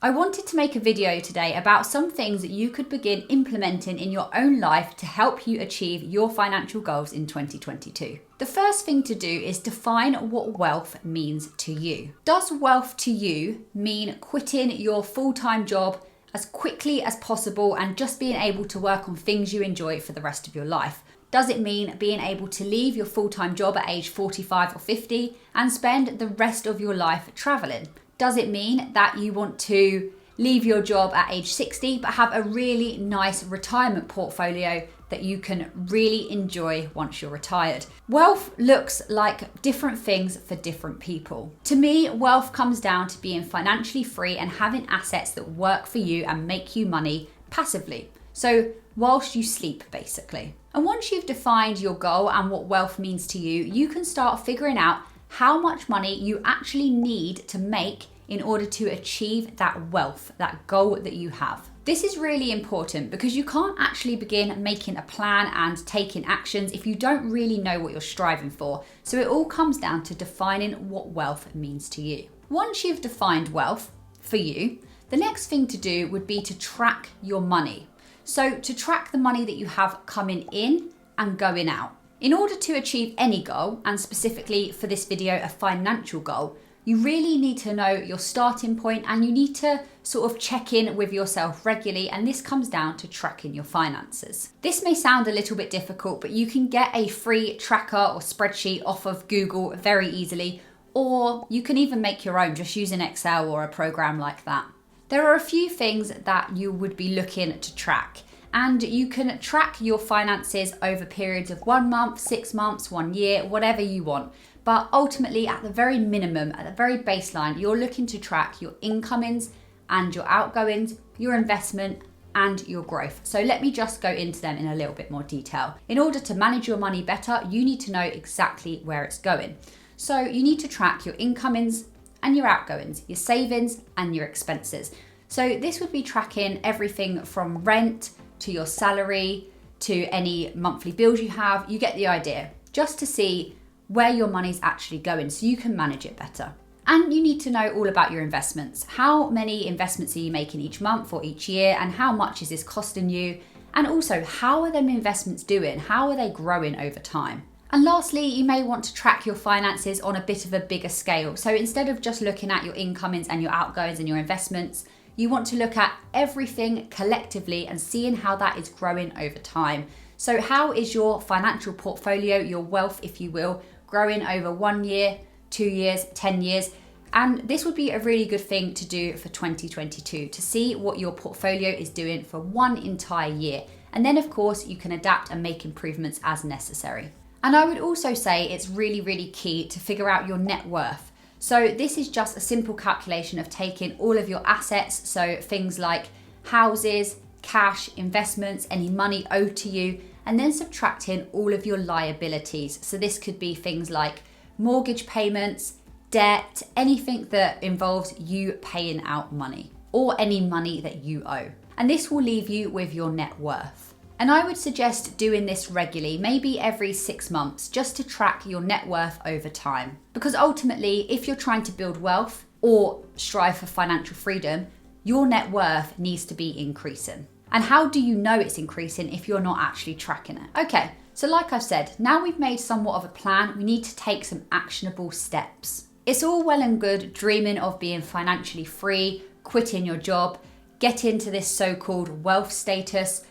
I wanted to make a video today about some things that you could begin implementing in your own life to help you achieve your financial goals in 2022. The first thing to do is define what wealth means to you. Does wealth to you mean quitting your full-time job as quickly as possible and just being able to work on things you enjoy for the rest of your life? Does it mean being able to leave your full-time job at age 45 or 50 and spend the rest of your life traveling? Does it mean that you want to leave your job at age 60 but have a really nice retirement portfolio that you can really enjoy once you're retired? Wealth looks like different things for different people. To me, wealth comes down to being financially free and having assets that work for you and make you money passively. So whilst you sleep, basically. And once you've defined your goal and what wealth means to you, you can start figuring out how much money you actually need to make in order to achieve that wealth, that goal that you have. This is really important because you can't actually begin making a plan and taking actions if you don't really know what you're striving for. So it all comes down to defining what wealth means to you. Once you've defined wealth for you, the next thing to do would be to track your money. So to track the money that you have coming in and going out. In order to achieve any goal, and specifically for this video, a financial goal, you really need to know your starting point and you need to sort of check in with yourself regularly, and this comes down to tracking your finances. This may sound a little bit difficult, but you can get a free tracker or spreadsheet off of Google very easily, or you can even make your own just using Excel or a program like that. There are a few things that you would be looking to track. And you can track your finances over periods of 1 month, 6 months, 1 year, whatever you want. But ultimately, at the very minimum, at the very baseline, you're looking to track your incomings and your outgoings, your investment and your growth. So let me just go into them in a little bit more detail. In order to manage your money better, you need to know exactly where it's going. So you need to track your incomings and your outgoings, your savings and your expenses. So this would be tracking everything from rent, to your salary, to any monthly bills you have. You get the idea, just to see where your money's actually going so you can manage it better. And you need to know all about your investments. How many investments are you making each month or each year, and how much is this costing you? And also, how are them investments doing? How are they growing over time? And lastly, you may want to track your finances on a bit of a bigger scale. So instead of just looking at your incomings and your outgoings and your investments, you want to look at everything collectively and seeing how that is growing over time. So how is your financial portfolio, your wealth, if you will, growing over 1 year, 2 years, 10 years? And this would be a really good thing to do for 2022, to see what your portfolio is doing for 1 entire year. And then of course you can adapt and make improvements as necessary. And I would also say it's really, really key to figure out your net worth. So this is just a simple calculation of taking all of your assets, so things like houses, cash, investments, any money owed to you, and then subtracting all of your liabilities. So this could be things like mortgage payments, debt, anything that involves you paying out money or any money that you owe. And this will leave you with your net worth. And I would suggest doing this regularly, maybe every 6 months, just to track your net worth over time. Because ultimately, if you're trying to build wealth or strive for financial freedom, your net worth needs to be increasing. And how do you know it's increasing if you're not actually tracking it? Okay, so like I've said, now we've made somewhat of a plan, we need to take some actionable steps. It's all well and good dreaming of being financially free, quitting your job, getting to this so-called wealth status,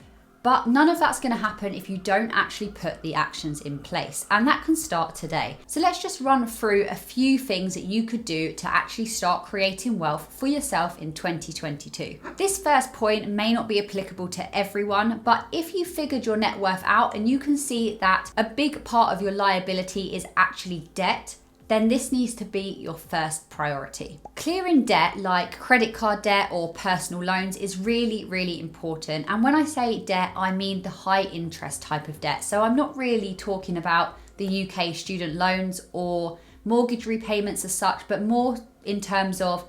but none of that's going to happen if you don't actually put the actions in place. And that can start today. So let's just run through a few things that you could do to actually start creating wealth for yourself in 2022. This first point may not be applicable to everyone, but if you figured your net worth out and you can see that a big part of your liability is actually debt, then this needs to be your first priority. Clearing debt like credit card debt or personal loans is really, really important. And when I say debt, I mean the high interest type of debt. So I'm not really talking about the UK student loans or mortgage repayments as such, but more in terms of,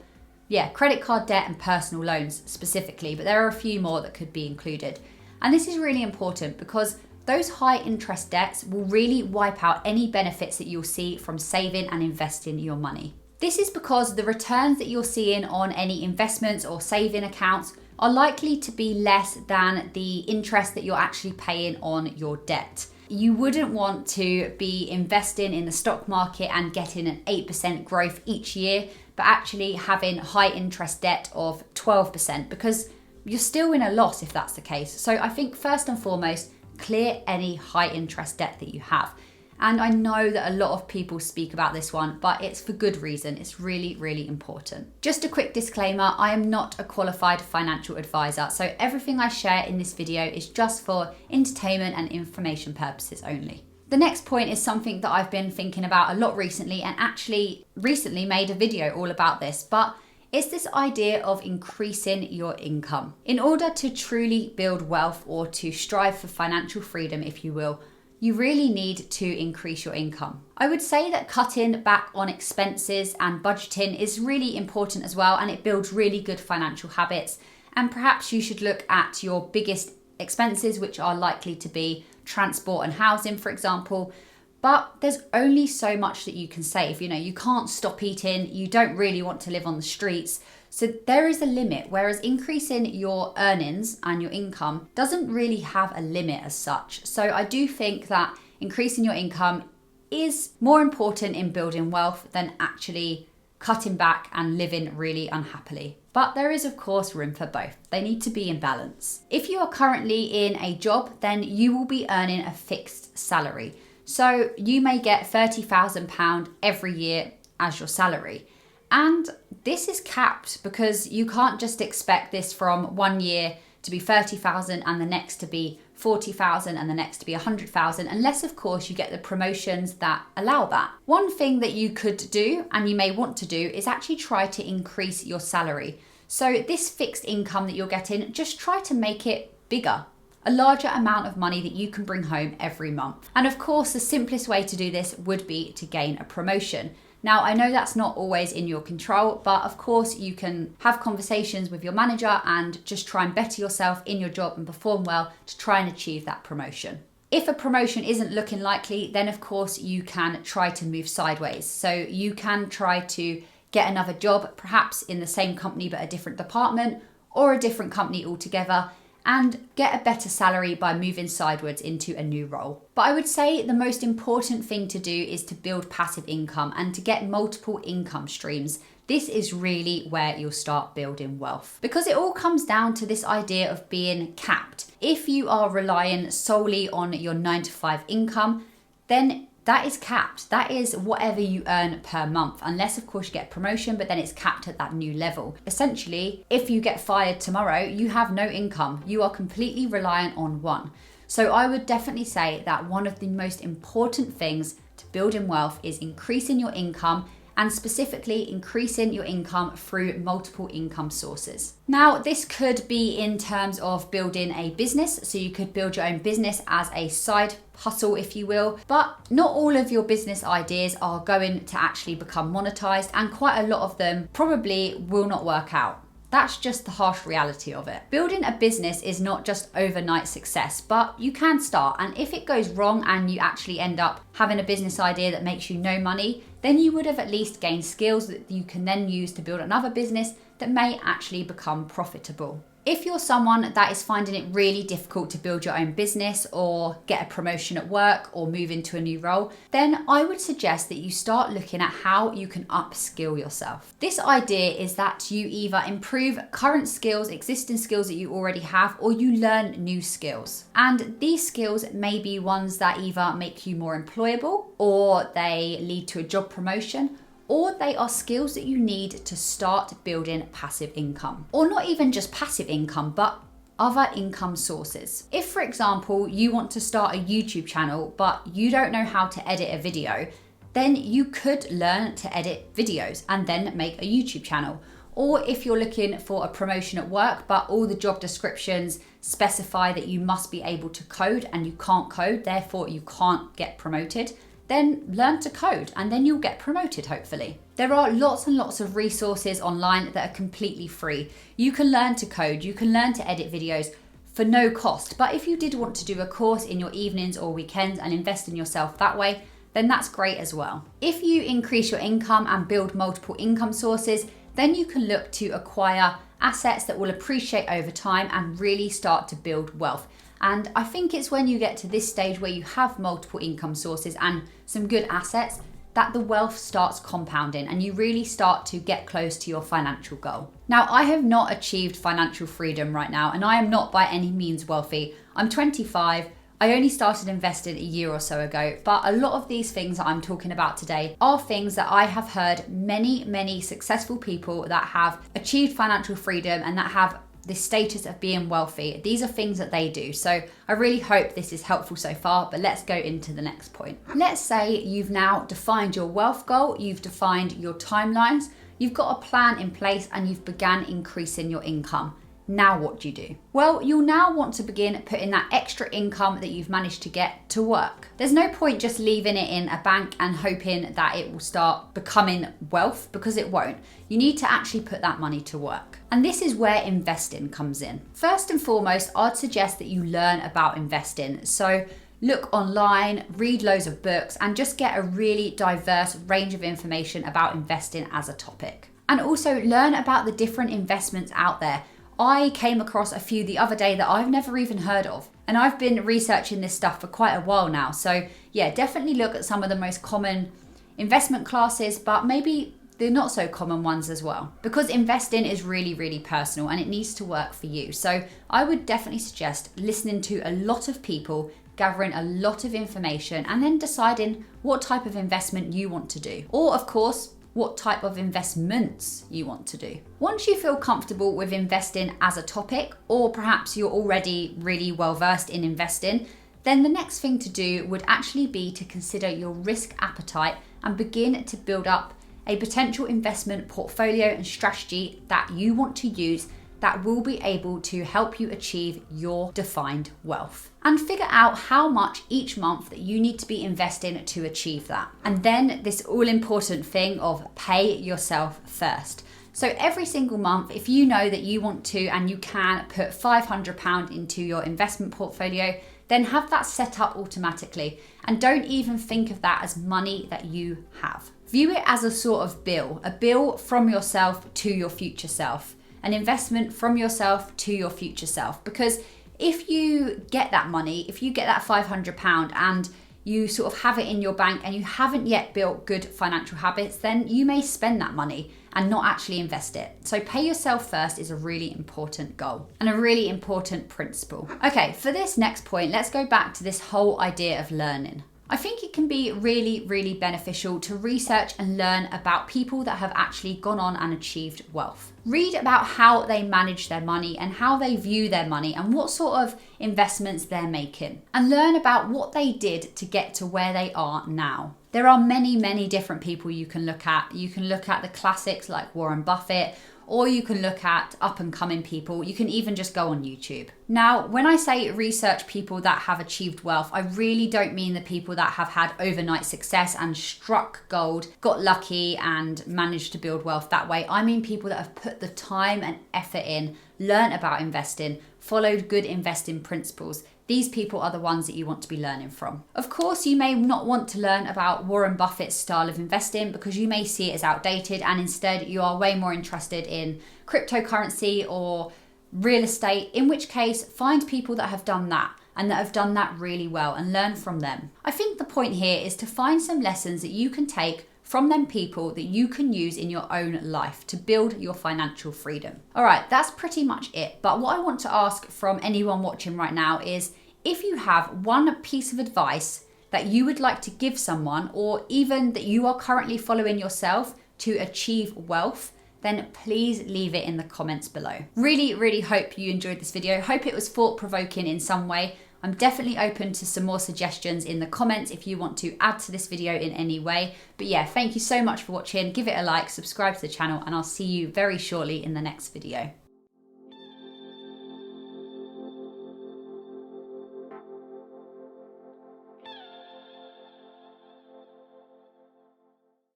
credit card debt and personal loans specifically. But there are a few more that could be included. And this is really important because those high interest debts will really wipe out any benefits that you'll see from saving and investing your money. This is because the returns that you're seeing on any investments or saving accounts are likely to be less than the interest that you're actually paying on your debt. You wouldn't want to be investing in the stock market and getting an 8% growth each year, but actually having high interest debt of 12%, because you're still in a loss if that's the case. So I think first and foremost, clear any high interest debt that you have. And I know that a lot of people speak about this one, but it's for good reason. It's really, really important. Just a quick disclaimer, I am not a qualified financial advisor, so everything I share in this video is just for entertainment and information purposes only. The next point is something that I've been thinking about a lot recently, and actually recently made a video all about this, but it's this idea of increasing your income. In order to truly build wealth, or to strive for financial freedom, if you will, you really need to increase your income. I would say that cutting back on expenses and budgeting is really important as well, and it builds really good financial habits. And perhaps you should look at your biggest expenses, which are likely to be transport and housing, for example. But there's only so much that you can save. You know, you can't stop eating, you don't really want to live on the streets. So there is a limit, whereas increasing your earnings and your income doesn't really have a limit as such. So I do think that increasing your income is more important in building wealth than actually cutting back and living really unhappily. But there is, of course, room for both. They need to be in balance. If you are currently in a job, then you will be earning a fixed salary. So you may get £30,000 every year as your salary. And this is capped because you can't just expect this from one year to be 30,000 and the next to be 40,000 and the next to be 100,000, unless of course you get the promotions that allow that. One thing that you could do, and you may want to do, is actually try to increase your salary. So this fixed income that you're getting, just try to make it bigger. A larger amount of money that you can bring home every month. And of course, the simplest way to do this would be to gain a promotion. Now, I know that's not always in your control, but of course you can have conversations with your manager and just try and better yourself in your job and perform well to try and achieve that promotion. If a promotion isn't looking likely, then of course you can try to move sideways. So you can try to get another job, perhaps in the same company but a different department, or a different company altogether, and get a better salary by moving sideways into a new role. But I would say the most important thing to do is to build passive income and to get multiple income streams. This is really where you'll start building wealth, because it all comes down to this idea of being capped. If you are relying solely on your 9-to-5 income, then that is capped. That is whatever you earn per month, unless of course you get a promotion, but then it's capped at that new level. Essentially, if you get fired tomorrow, you have no income. You are completely reliant on one. So I would definitely say that one of the most important things to building wealth is increasing your income, and specifically increasing your income through multiple income sources. Now, this could be in terms of building a business. So you could build your own business as a side hustle, if you will, but not all of your business ideas are going to actually become monetized, and quite a lot of them probably will not work out. That's just the harsh reality of it. Building a business is not just overnight success, but you can start. And if it goes wrong and you actually end up having a business idea that makes you no money, then you would have at least gained skills that you can then use to build another business that may actually become profitable. If you're someone that is finding it really difficult to build your own business or get a promotion at work or move into a new role, then I would suggest that you start looking at how you can upskill yourself. This idea is that you either improve current skills, existing skills that you already have, or you learn new skills. And these skills may be ones that either make you more employable, or they lead to a job promotion, or they are skills that you need to start building passive income. Or not even just passive income, but other income sources. If, for example, you want to start a YouTube channel, but you don't know how to edit a video, then you could learn to edit videos and then make a YouTube channel. Or if you're looking for a promotion at work, but all the job descriptions specify that you must be able to code and you can't code, therefore you can't get promoted, then learn to code and then you'll get promoted, hopefully. There are lots and lots of resources online that are completely free. You can learn to code, you can learn to edit videos for no cost. But if you did want to do a course in your evenings or weekends and invest in yourself that way, then that's great as well. If you increase your income and build multiple income sources, then you can look to acquire assets that will appreciate over time and really start to build wealth. And I think it's when you get to this stage where you have multiple income sources and some good assets that the wealth starts compounding and you really start to get close to your financial goal. Now, I have not achieved financial freedom right now, and I am not by any means wealthy. I'm 25. I only started investing a year or so ago, but a lot of these things that I'm talking about today are things that I have heard many successful people that have achieved financial freedom and that have the status of being wealthy. These are things that they do. So I really hope this is helpful so far, but let's go into the next point. Let's say you've now defined your wealth goal, you've defined your timelines, you've got a plan in place and you've begun increasing your income. Now what do you do? Well, you'll now want to begin putting that extra income that you've managed to get to work. There's no point just leaving it in a bank and hoping that it will start becoming wealth, because it won't. You need to actually put that money to work. And this is where investing comes in. First and foremost, I'd suggest that you learn about investing. So look online, read loads of books, and just get a really diverse range of information about investing as a topic. And also learn about the different investments out there. I came across a few the other day that I've never even heard of. And I've been researching this stuff for quite a while now. So yeah, definitely look at some of the most common investment classes, but maybe the not so common ones as well. Because investing is really personal and it needs to work for you. So I would definitely suggest listening to a lot of people, gathering a lot of information, and then deciding what type of investment you want to do. Or of course, what type of investments you want to do. Once you feel comfortable with investing as a topic, or perhaps you're already really well versed in investing, then the next thing to do would actually be to consider your risk appetite and begin to build up a potential investment portfolio and strategy that you want to use that will be able to help you achieve your defined wealth. And figure out how much each month that you need to be investing to achieve that. And then this all important thing of pay yourself first. So every single month, if you know that you want to and you can put £500 into your investment portfolio, then have that set up automatically. And don't even think of that as money that you have. View it as a sort of bill, a bill from yourself to your future self. An investment from yourself to your future self. Because if you get that money, if you get that £500 and you sort of have it in your bank and you haven't yet built good financial habits, then you may spend that money and not actually invest it. So pay yourself first is a really important goal and a really important principle. Okay, for this next point, let's go back to this whole idea of learning. I think it can be really beneficial to research and learn about people that have actually gone on and achieved wealth. Read about how they manage their money and how they view their money and what sort of investments they're making. And learn about what they did to get to where they are now. There are many different people you can look at. You can look at the classics like Warren Buffett, or you can look at up and coming people. You can even just go on YouTube. Now, when I say research people that have achieved wealth, I really don't mean the people that have had overnight success and struck gold, got lucky and managed to build wealth that way. I mean people that have put the time and effort in, learned about investing, followed good investing principles. These people are the ones that you want to be learning from. Of course, you may not want to learn about Warren Buffett's style of investing because you may see it as outdated, and instead you are way more interested in cryptocurrency or real estate, in which case find people that have done that and that have done that really well and learn from them. I think the point here is to find some lessons that you can take from them people that you can use in your own life to build your financial freedom. All right, that's pretty much it. But what I want to ask from anyone watching right now is if you have one piece of advice that you would like to give someone, or even that you are currently following yourself to achieve wealth, then please leave it in the comments below. Really hope you enjoyed this video. Hope it was thought-provoking in some way. I'm definitely open to some more suggestions in the comments if you want to add to this video in any way. But yeah, thank you so much for watching. Give it a like, subscribe to the channel, and I'll see you very shortly in the next video.